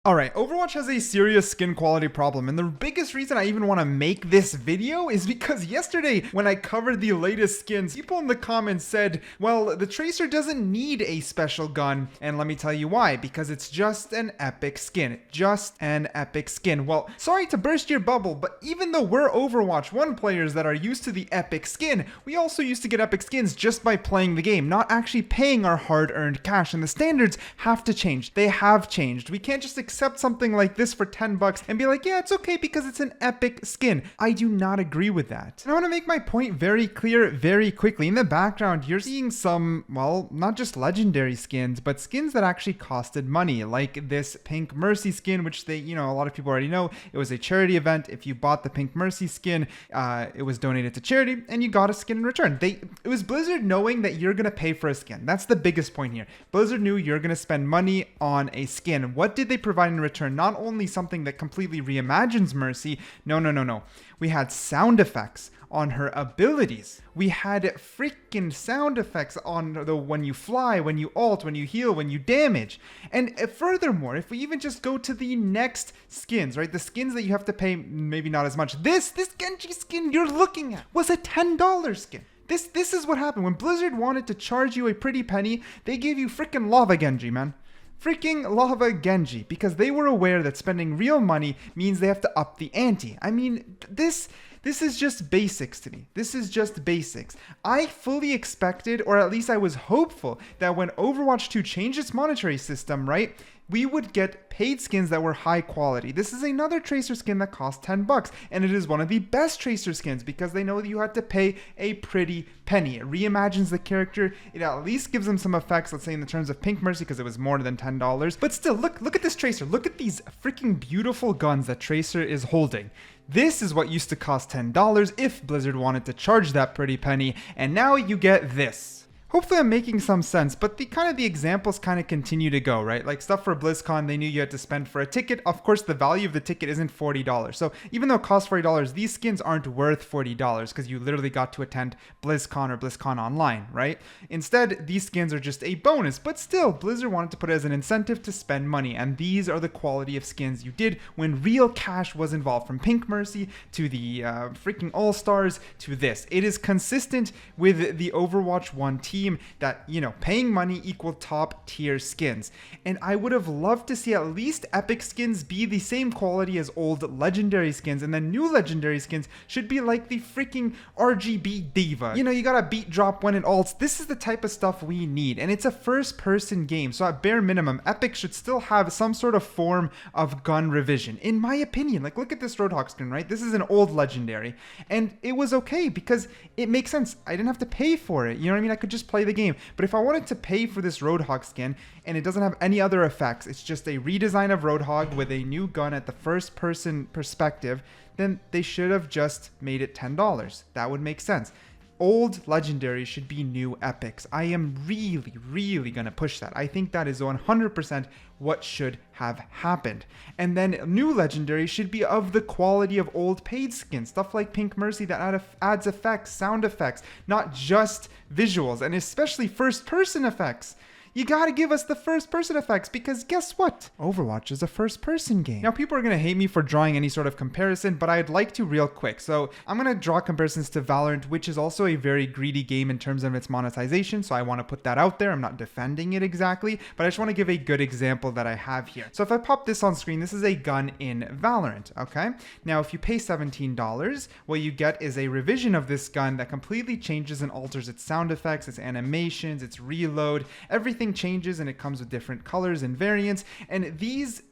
Alright, Overwatch has a serious skin quality problem, and the biggest reason I even want to make this video is because yesterday, when I covered the latest skins, people in the comments said, well, the Tracer doesn't need a special gun, and let me tell you why, because it's just an epic skin. Just an epic skin. Well, sorry to burst your bubble, but even though we're Overwatch 1 players that are used to the epic skin, we also used to get epic skins just by playing the game, not actually paying our hard-earned cash, and the standards have to change. They have changed. We can't just accept something like this for 10 bucks and be like, yeah, it's okay because it's an epic skin. I do not agree with that. And I want to make my point very clear very quickly. In the background, you're seeing some, well, not just legendary skins, but skins that actually costed money, like this Pink Mercy skin, which a lot of people already know. It was a charity event. If you bought the Pink Mercy skin, it was donated to charity and you got a skin in return. It was Blizzard knowing that you're going to pay for a skin. That's the biggest point here. Blizzard knew you're going to spend money on a skin. What did they provide in return? Not only something that completely reimagines Mercy, no. We had sound effects on her abilities. We had freaking sound effects on the when you fly, when you ult, when you heal, when you damage. And furthermore, if we even just go to the next skins, right? The skins that you have to pay maybe not as much. This Genji skin you're looking at was a $10 skin. This is what happened. When Blizzard wanted to charge you a pretty penny, they gave you freaking Lava Genji, man. Freaking Lava Genji, because they were aware that spending real money means they have to up the ante. I mean, this is just basics to me. This is just basics. I fully expected, or at least I was hopeful, that when Overwatch 2 changed its monetary system, right, we would get paid skins that were high quality. This is another Tracer skin that cost 10 bucks, and it is one of the best Tracer skins because they know that you had to pay a pretty penny. It reimagines the character. It at least gives them some effects, let's say in the terms of Pink Mercy, because it was more than $10. But still, look at this Tracer. Look at these freaking beautiful guns that Tracer is holding. This is what used to cost $10 if Blizzard wanted to charge that pretty penny, and now you get this. Hopefully I'm making some sense, but the examples kind of continue to go, right? Like stuff for BlizzCon, they knew you had to spend for a ticket. Of course, the value of the ticket isn't $40. So even though it costs $40, these skins aren't worth $40 because you literally got to attend BlizzCon or BlizzCon online, right? Instead, these skins are just a bonus, but still, Blizzard wanted to put it as an incentive to spend money. And these are the quality of skins you did when real cash was involved, from Pink Mercy to the freaking All-Stars to this. It is consistent with the Overwatch 1 team that, paying money equal top tier skins. And I would have loved to see at least epic skins be the same quality as old legendary skins, and then new legendary skins should be like the freaking RGB Diva. You gotta beat drop when it ults. This is the type of stuff we need, and it's a first person game, so at bare minimum, epic should still have some sort of form of gun revision, in my opinion. Like, look at this Roadhog skin, right? This is an old legendary, and it was okay because it makes sense. I didn't have to pay for it, you know what I mean? I could just play the game. But if I wanted to pay for this Roadhog skin and it doesn't have any other effects, it's just a redesign of Roadhog with a new gun at the first person perspective, then they should have just made it $10. That would make sense. Old legendaries should be new epics. I am really gonna push that. I think that is 100% what should have happened. And then new legendaries should be of the quality of old paid skins, stuff like Pink Mercy that adds effects, sound effects, not just visuals, and especially first person effects. You gotta give us the first person effects, because guess what? Overwatch is a first person game. Now, people are gonna hate me for drawing any sort of comparison, but I'd like to real quick. So I'm gonna draw comparisons to Valorant, which is also a very greedy game in terms of its monetization. So I wanna put that out there. I'm not defending it exactly, but I just wanna give a good example that I have here. So if I pop this on screen, this is a gun in Valorant, okay? Now, if you pay $17, what you get is a revision of this gun that completely changes and alters its sound effects, its animations, its reload, everything changes, and it comes with different colors and variants. And this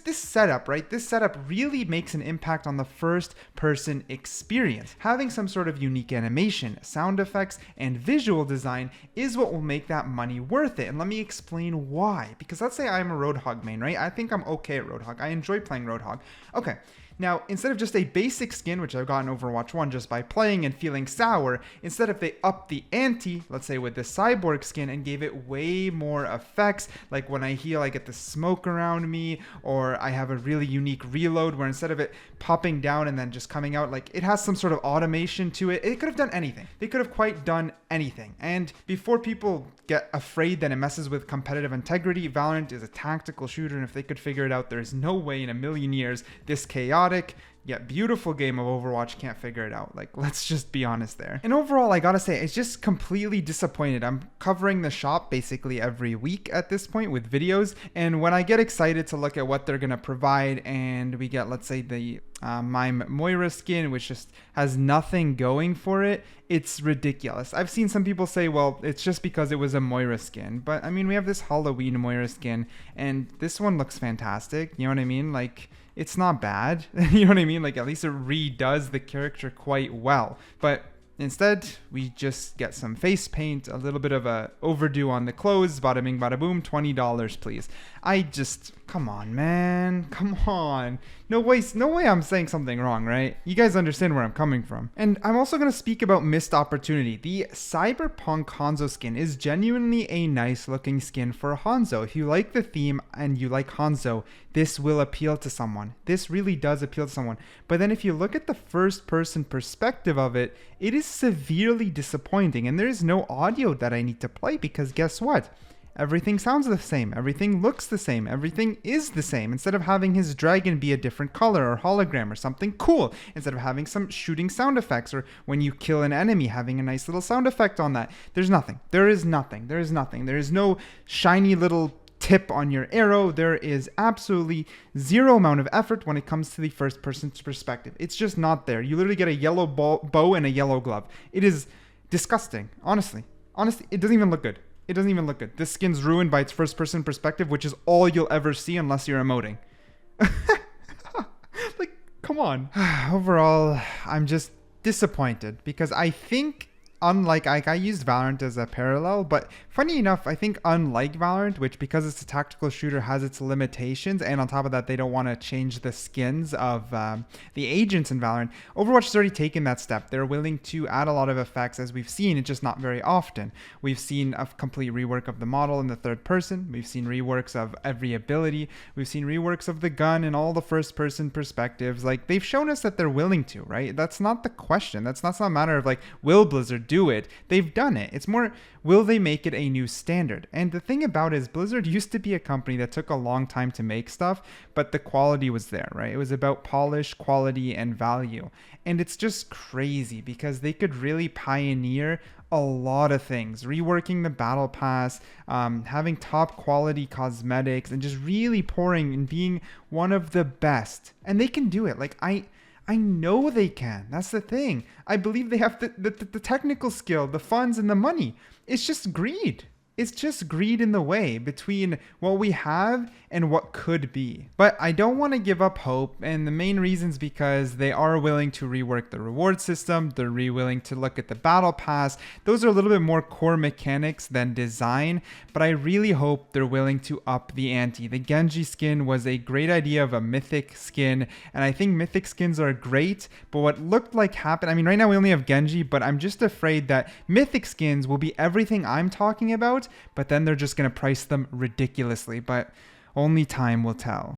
setup, right? This setup really makes an impact on the first person experience. Having some sort of unique animation, sound effects, and visual design is what will make that money worth it. And let me explain why. Because let's say I'm a Roadhog main, right? I think I'm okay at Roadhog. I enjoy playing Roadhog. Okay. Now, instead of just a basic skin, which I've gotten Overwatch 1 just by playing and feeling sour, instead if they upped the ante, let's say with the Cyborg skin, and gave it way more effects, like when I heal, I get the smoke around me, or I have a really unique reload where instead of it popping down and then just coming out, like it has some sort of automation to it. It could have done anything. They could have quite done anything. And before people get afraid that it messes with competitive integrity, Valorant is a tactical shooter, and if they could figure it out, there's no way in a million years this chaotic yet beautiful game of Overwatch can't figure it out. Like, let's just be honest there. And overall, I gotta say, it's just completely disappointed. I'm covering the shop basically every week at this point with videos, and when I get excited to look at what they're gonna provide, and we get, let's say, the Mime Moira skin, which just has nothing going for it, it's ridiculous. I've seen some people say, well, it's just because it was a Moira skin, but I mean, we have this Halloween Moira skin, and this one looks fantastic, you know what I mean? Like, it's not bad, you know what I mean? Like, at least it redoes the character quite well, but instead, we just get some face paint, a little bit of a overdue on the clothes, bada bing, bada boom, $20, please. Come on, man, come on. No way I'm saying something wrong, right? You guys understand where I'm coming from. And I'm also going to speak about missed opportunity. The Cyberpunk Hanzo skin is genuinely a nice looking skin for Hanzo. If you like the theme and you like Hanzo, this will appeal to someone. This really does appeal to someone. But then if you look at the first person perspective of it, it is severely disappointing. And there is no audio that I need to play because guess what? Everything sounds the same, everything looks the same, everything is the same. Instead of having his dragon be a different color or hologram or something cool, instead of having some shooting sound effects, or when you kill an enemy, having a nice little sound effect on that. There's nothing. There is nothing. There is nothing. There is no shiny little tip on your arrow. There is absolutely zero amount of effort when it comes to the first person's perspective. It's just not there. You literally get a yellow bow and a yellow glove. It is disgusting. Honestly, it doesn't even look good. It doesn't even look good. This skin's ruined by its first-person perspective, which is all you'll ever see unless you're emoting. Like, come on. Overall, I'm just disappointed because I think, unlike, I used Valorant as a parallel, but funny enough, I think unlike Valorant, which because it's a tactical shooter has its limitations, and on top of that, they don't want to change the skins of the agents in Valorant, Overwatch has already taken that step. They're willing to add a lot of effects, as we've seen, it's just not very often. We've seen a complete rework of the model in the third person. We've seen reworks of every ability. We've seen reworks of the gun and all the first person perspectives. Like, they've shown us that they're willing to, right? That's not the question. That's not a matter of like, will Blizzard do it? They've done it. It's more, will they make it a new standard? And the thing about it is Blizzard used to be a company that took a long time to make stuff, but the quality was there, right? It was about polish, quality, and value. And it's just crazy because they could really pioneer a lot of things, reworking the battle pass, having top quality cosmetics, and just really pouring and being one of the best. And they can do it. Like, I know they can. That's the thing. I believe they have the technical skill, the funds, and the money. It's just greed. It's just greed in the way between what we have and what could be. But I don't want to give up hope, and the main reason is because they are willing to rework the reward system. They're willing to look at the battle pass. Those are a little bit more core mechanics than design, but I really hope they're willing to up the ante. The Genji skin was a great idea of a mythic skin, and I think mythic skins are great, but what looked like happened, I mean, right now we only have Genji, but I'm just afraid that mythic skins will be everything I'm talking about, but then they're just going to price them ridiculously, but only time will tell.